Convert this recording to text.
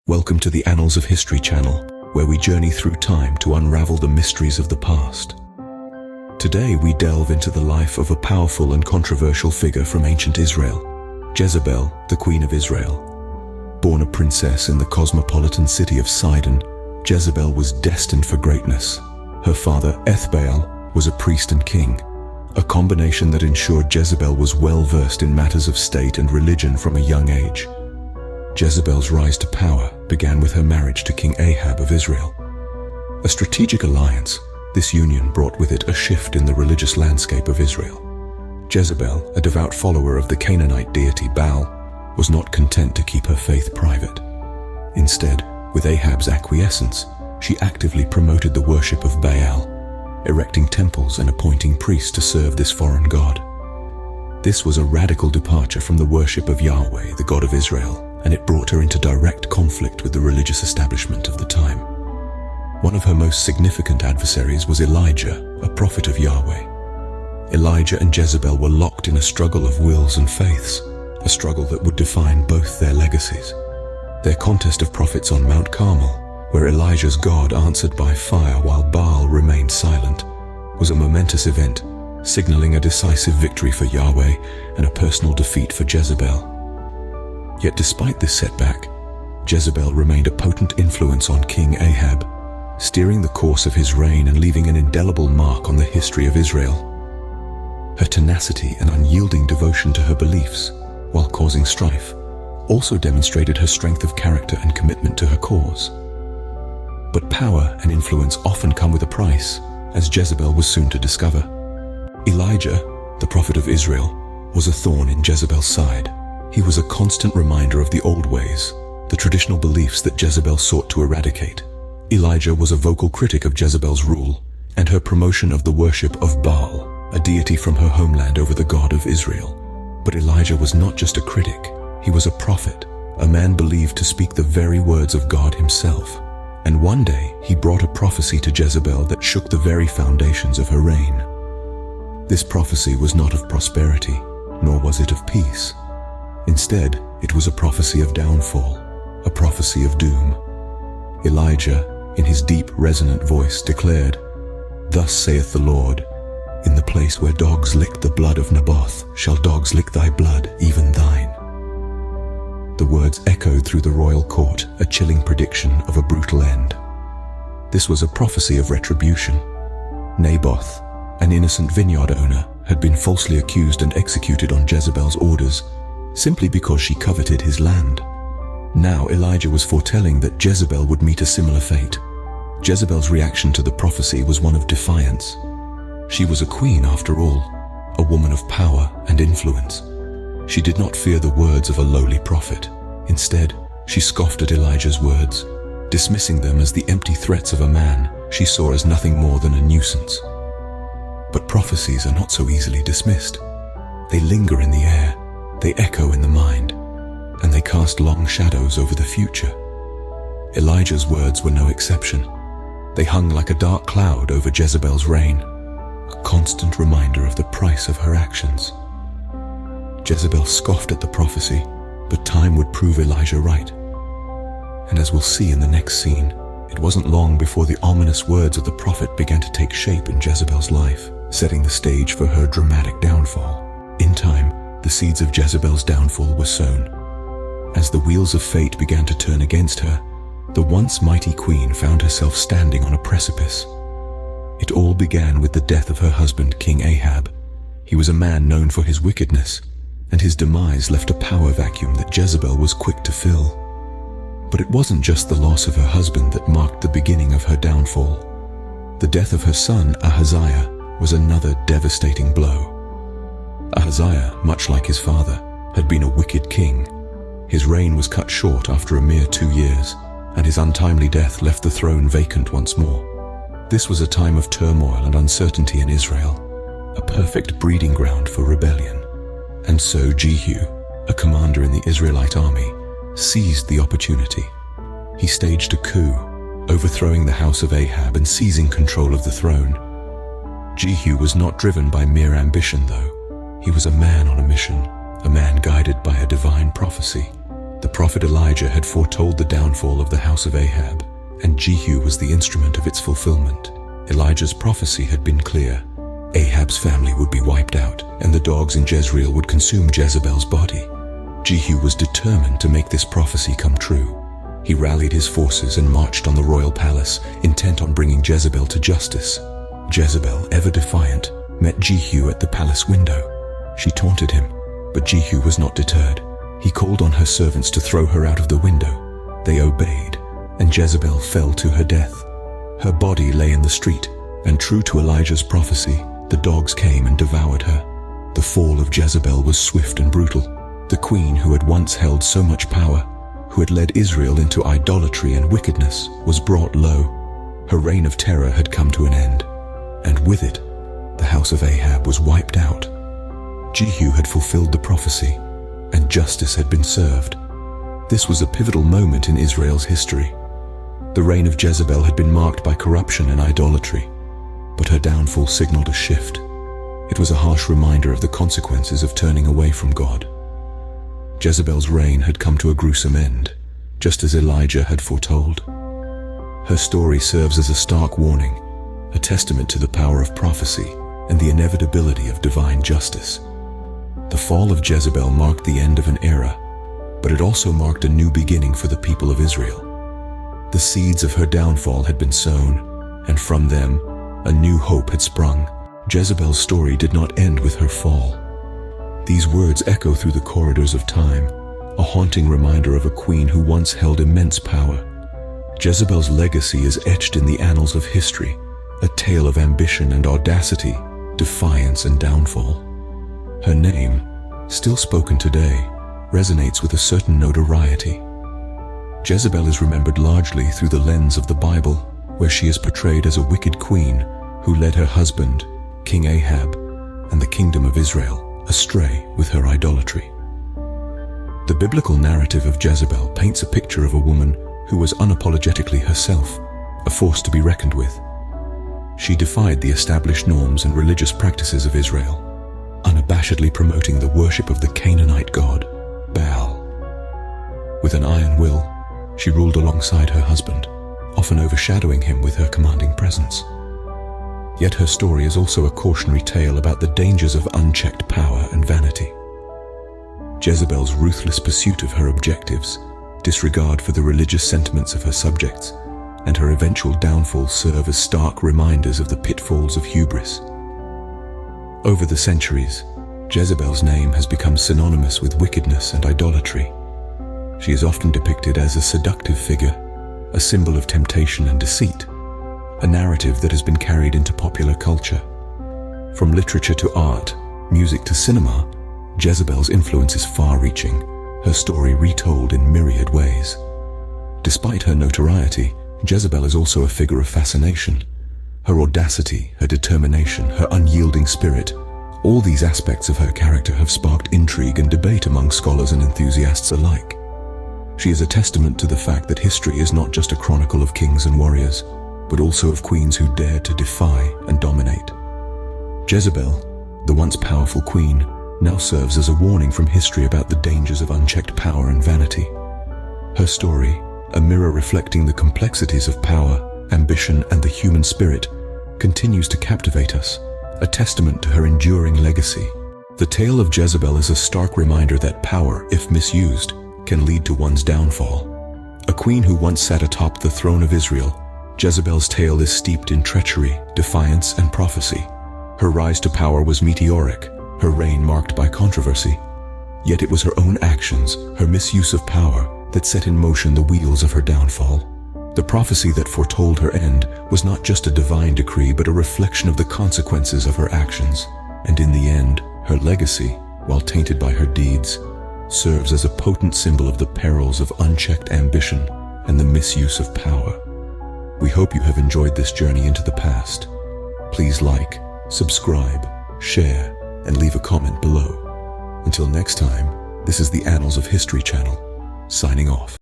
Welcome to the Annals of History channel, where we journey through time to unravel the mysteries of the past. Today we delve into the life of a powerful and controversial figure from ancient Israel, Jezebel, the Queen of Israel. Born a princess in the cosmopolitan city of Sidon, Jezebel was destined for greatness. Her father, Ethbaal, was a priest and king, a combination that ensured Jezebel was well versed in matters of state and religion from a young age. Jezebel's rise to power began with her marriage to King Ahab of Israel. A strategic alliance, this union brought with it a shift in the religious landscape of Israel. Jezebel, a devout follower of the Canaanite deity Baal, was not content to keep her faith private. Instead, with Ahab's acquiescence, she actively promoted the worship of Baal, erecting temples and appointing priests to serve this foreign god. This was a radical departure from the worship of Yahweh, the God of Israel, and it brought her into direct conflict with the religious establishment of the time. One of her most significant adversaries was Elijah, a prophet of Yahweh. Elijah and Jezebel were locked in a struggle of wills and faiths, a struggle that would define both their legacies. Their contest of prophets on Mount Carmel, where Elijah's God answered by fire while Baal remained silent, was a momentous event, signaling a decisive victory for Yahweh and a personal defeat for Jezebel. Yet despite this setback, Jezebel remained a potent influence on King Ahab, steering the course of his reign and leaving an indelible mark on the history of Israel. Her tenacity and unyielding devotion to her beliefs, while causing strife, also demonstrated her strength of character and commitment to her cause. But power and influence often come with a price, as Jezebel was soon to discover. Elijah, the prophet of Israel, was a thorn in Jezebel's side. He was a constant reminder of the old ways, the traditional beliefs that Jezebel sought to eradicate. Elijah was a vocal critic of Jezebel's rule and her promotion of the worship of Baal, a deity from her homeland over the God of Israel. But Elijah was not just a critic, he was a prophet, a man believed to speak the very words of God himself. And one day he brought a prophecy to Jezebel that shook the very foundations of her reign. This prophecy was not of prosperity, nor was it of peace. Instead, it was a prophecy of downfall, a prophecy of doom. Elijah, in his deep, resonant voice, declared, "Thus saith the Lord, in the place where dogs licked the blood of Naboth, shall dogs lick thy blood, even thine." The words echoed through the royal court, a chilling prediction of a brutal end. This was a prophecy of retribution. Naboth, an innocent vineyard owner, had been falsely accused and executed on Jezebel's orders, simply because she coveted his land. Now Elijah was foretelling that Jezebel would meet a similar fate. Jezebel's reaction to the prophecy was one of defiance. She was a queen after all, a woman of power and influence. She did not fear the words of a lowly prophet. Instead, she scoffed at Elijah's words, dismissing them as the empty threats of a man she saw as nothing more than a nuisance. But prophecies are not so easily dismissed. They linger in the air, they echo in the mind, and they cast long shadows over the future. Elijah's words were no exception. They hung like a dark cloud over Jezebel's reign, a constant reminder of the price of her actions. Jezebel scoffed at the prophecy, but time would prove Elijah right. And as we'll see in the next scene, it wasn't long before the ominous words of the prophet began to take shape in Jezebel's life, setting the stage for her dramatic downfall. In time, the seeds of Jezebel's downfall were sown. As the wheels of fate began to turn against her, the once mighty queen found herself standing on a precipice. It all began with the death of her husband, King Ahab. He was a man known for his wickedness, and his demise left a power vacuum that Jezebel was quick to fill. But it wasn't just the loss of her husband that marked the beginning of her downfall. The death of her son, Ahaziah, was another devastating blow. Ahaziah, much like his father, had been a wicked king. His reign was cut short after a mere 2 years, and his untimely death left the throne vacant once more. This was a time of turmoil and uncertainty in Israel, a perfect breeding ground for rebellion. And so Jehu, a commander in the Israelite army, seized the opportunity. He staged a coup, overthrowing the house of Ahab and seizing control of the throne. Jehu was not driven by mere ambition, though. He was a man on a mission, a man guided by a divine prophecy. The prophet Elijah had foretold the downfall of the house of Ahab, and Jehu was the instrument of its fulfillment. Elijah's prophecy had been clear. Ahab's family would be wiped out, and the dogs in Jezreel would consume Jezebel's body. Jehu was determined to make this prophecy come true. He rallied his forces and marched on the royal palace, intent on bringing Jezebel to justice. Jezebel, ever defiant, met Jehu at the palace window. She taunted him, but Jehu was not deterred. He called on her servants to throw her out of the window. They obeyed, and Jezebel fell to her death. Her body lay in the street, and true to Elijah's prophecy, the dogs came and devoured her. The fall of Jezebel was swift and brutal. The queen who had once held so much power, who had led Israel into idolatry and wickedness, was brought low. Her reign of terror had come to an end, and with it, the house of Ahab was wiped out. Jehu had fulfilled the prophecy, and justice had been served. This was a pivotal moment in Israel's history. The reign of Jezebel had been marked by corruption and idolatry, but her downfall signaled a shift. It was a harsh reminder of the consequences of turning away from God. Jezebel's reign had come to a gruesome end, just as Elijah had foretold. Her story serves as a stark warning, a testament to the power of prophecy and the inevitability of divine justice. The fall of Jezebel marked the end of an era, but it also marked a new beginning for the people of Israel. The seeds of her downfall had been sown, and from them, a new hope had sprung. Jezebel's story did not end with her fall. These words echo through the corridors of time, a haunting reminder of a queen who once held immense power. Jezebel's legacy is etched in the annals of history, a tale of ambition and audacity, defiance and downfall. Her name, still spoken today, resonates with a certain notoriety. Jezebel is remembered largely through the lens of the Bible, where she is portrayed as a wicked queen who led her husband, King Ahab, and the kingdom of Israel astray with her idolatry. The biblical narrative of Jezebel paints a picture of a woman who was unapologetically herself, a force to be reckoned with. She defied the established norms and religious practices of Israel, unabashedly promoting the worship of the Canaanite god, Baal. With an iron will, she ruled alongside her husband, often overshadowing him with her commanding presence. Yet her story is also a cautionary tale about the dangers of unchecked power and vanity. Jezebel's ruthless pursuit of her objectives, disregard for the religious sentiments of her subjects, and her eventual downfall serve as stark reminders of the pitfalls of hubris. Over the centuries, Jezebel's name has become synonymous with wickedness and idolatry. She is often depicted as a seductive figure, a symbol of temptation and deceit, a narrative that has been carried into popular culture. From literature to art, music to cinema, Jezebel's influence is far-reaching, her story retold in myriad ways. Despite her notoriety, Jezebel is also a figure of fascination. Her audacity, her determination, her unyielding spirit, all these aspects of her character have sparked intrigue and debate among scholars and enthusiasts alike. She is a testament to the fact that history is not just a chronicle of kings and warriors, but also of queens who dared to defy and dominate. Jezebel, the once powerful queen, now serves as a warning from history about the dangers of unchecked power and vanity. Her story, a mirror reflecting the complexities of power, ambition, and the human spirit, continues to captivate us, a testament to her enduring legacy. The tale of Jezebel is a stark reminder that power, if misused, can lead to one's downfall. A queen who once sat atop the throne of Israel, Jezebel's tale is steeped in treachery, defiance, and prophecy. Her rise to power was meteoric, her reign marked by controversy. Yet it was her own actions, her misuse of power, that set in motion the wheels of her downfall. The prophecy that foretold her end was not just a divine decree, but a reflection of the consequences of her actions. And in the end, her legacy, while tainted by her deeds, serves as a potent symbol of the perils of unchecked ambition and the misuse of power. We hope you have enjoyed this journey into the past. Please like, subscribe, share, and leave a comment below. Until next time, this is the Annals of History channel, signing off.